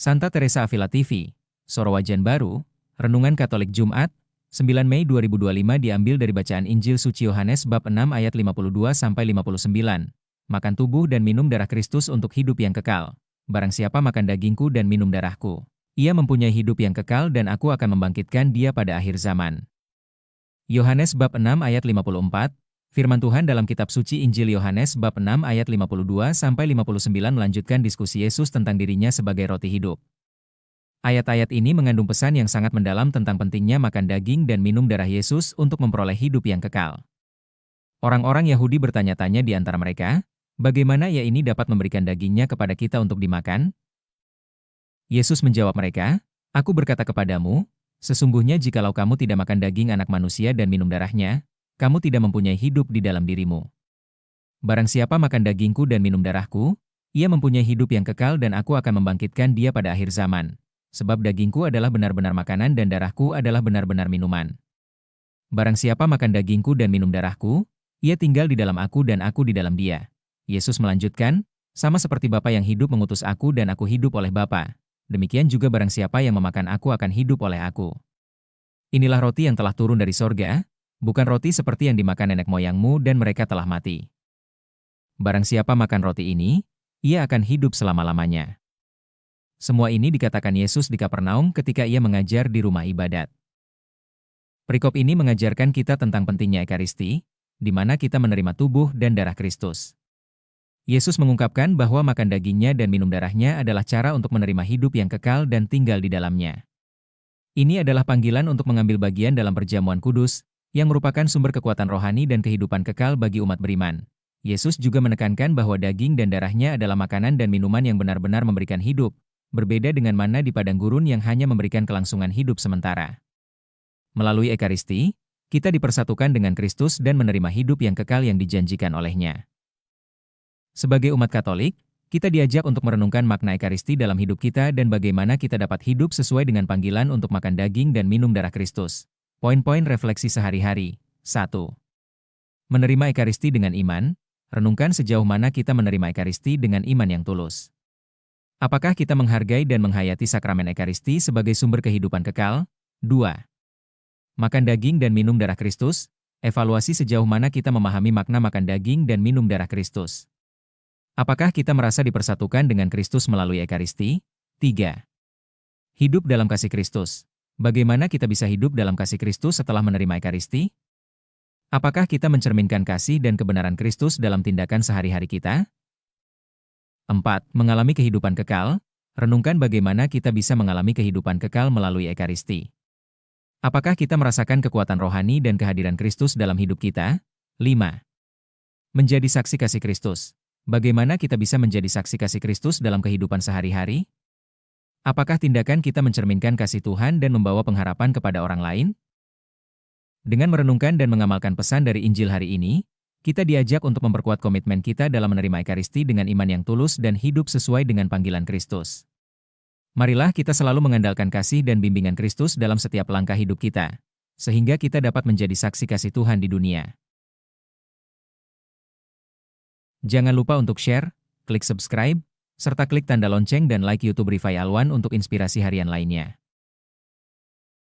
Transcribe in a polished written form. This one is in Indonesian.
Santa Teresa Avila TV, Sorowajan Baru, Renungan Katolik Jumat, 9 Mei 2025 diambil dari bacaan Injil Suci Yohanes bab 6 ayat 52-59. Makan tubuh dan minum darah Kristus untuk hidup yang kekal. Barang siapa makan dagingku dan minum darahku, ia mempunyai hidup yang kekal dan aku akan membangkitkan dia pada akhir zaman. Yohanes bab 6 ayat 54, firman Tuhan dalam kitab suci Injil Yohanes bab 6 ayat 52-59 melanjutkan diskusi Yesus tentang dirinya sebagai roti hidup. Ayat-ayat ini mengandung pesan yang sangat mendalam tentang pentingnya makan daging dan minum darah Yesus untuk memperoleh hidup yang kekal. Orang-orang Yahudi bertanya-tanya di antara mereka, bagaimana ia ini dapat memberikan dagingnya kepada kita untuk dimakan? Yesus menjawab mereka, "Aku berkata kepadamu, sesungguhnya jikalau kamu tidak makan daging anak manusia dan minum darahnya, kamu tidak mempunyai hidup di dalam dirimu. Barang siapa makan dagingku dan minum darahku, ia mempunyai hidup yang kekal dan aku akan membangkitkan dia pada akhir zaman. Sebab dagingku adalah benar-benar makanan dan darahku adalah benar-benar minuman. Barang siapa makan dagingku dan minum darahku, ia tinggal di dalam aku dan aku di dalam dia." Yesus melanjutkan, "Sama seperti Bapa yang hidup mengutus aku dan aku hidup oleh Bapa, demikian juga barang siapa yang memakan aku akan hidup oleh aku. Inilah roti yang telah turun dari sorga, bukan roti seperti yang dimakan nenek moyangmu dan mereka telah mati. Barang siapa makan roti ini, ia akan hidup selama-lamanya." Semua ini dikatakan Yesus di Kapernaum ketika ia mengajar di rumah ibadat. Perikop ini mengajarkan kita tentang pentingnya Ekaristi, di mana kita menerima tubuh dan darah Kristus. Yesus mengungkapkan bahwa makan dagingnya dan minum darahnya adalah cara untuk menerima hidup yang kekal dan tinggal di dalamnya. Ini adalah panggilan untuk mengambil bagian dalam perjamuan kudus, yang merupakan sumber kekuatan rohani dan kehidupan kekal bagi umat beriman. Yesus juga menekankan bahwa daging dan darahnya adalah makanan dan minuman yang benar-benar memberikan hidup, berbeda dengan mana di padang gurun yang hanya memberikan kelangsungan hidup sementara. Melalui Ekaristi, kita dipersatukan dengan Kristus dan menerima hidup yang kekal yang dijanjikan oleh-Nya. Sebagai umat Katolik, kita diajak untuk merenungkan makna Ekaristi dalam hidup kita dan bagaimana kita dapat hidup sesuai dengan panggilan untuk makan daging dan minum darah Kristus. Poin-poin refleksi sehari-hari. 1. Menerima Ekaristi dengan iman. Renungkan sejauh mana kita menerima Ekaristi dengan iman yang tulus. Apakah kita menghargai dan menghayati sakramen Ekaristi sebagai sumber kehidupan kekal? 2. Makan daging dan minum darah Kristus. Evaluasi sejauh mana kita memahami makna makan daging dan minum darah Kristus. Apakah kita merasa dipersatukan dengan Kristus melalui Ekaristi? 3. Hidup dalam kasih Kristus. Bagaimana kita bisa hidup dalam kasih Kristus setelah menerima Ekaristi? Apakah kita mencerminkan kasih dan kebenaran Kristus dalam tindakan sehari-hari kita? 4. Mengalami kehidupan kekal. Renungkan bagaimana kita bisa mengalami kehidupan kekal melalui Ekaristi. Apakah kita merasakan kekuatan rohani dan kehadiran Kristus dalam hidup kita? 5. Menjadi saksi kasih Kristus. Bagaimana kita bisa menjadi saksi kasih Kristus dalam kehidupan sehari-hari? Apakah tindakan kita mencerminkan kasih Tuhan dan membawa pengharapan kepada orang lain? Dengan merenungkan dan mengamalkan pesan dari Injil hari ini, kita diajak untuk memperkuat komitmen kita dalam menerima Ekaristi dengan iman yang tulus dan hidup sesuai dengan panggilan Kristus. Marilah kita selalu mengandalkan kasih dan bimbingan Kristus dalam setiap langkah hidup kita, sehingga kita dapat menjadi saksi kasih Tuhan di dunia. Jangan lupa untuk share, klik subscribe, serta klik tanda lonceng dan like YouTube Rifai Alwan untuk inspirasi harian lainnya.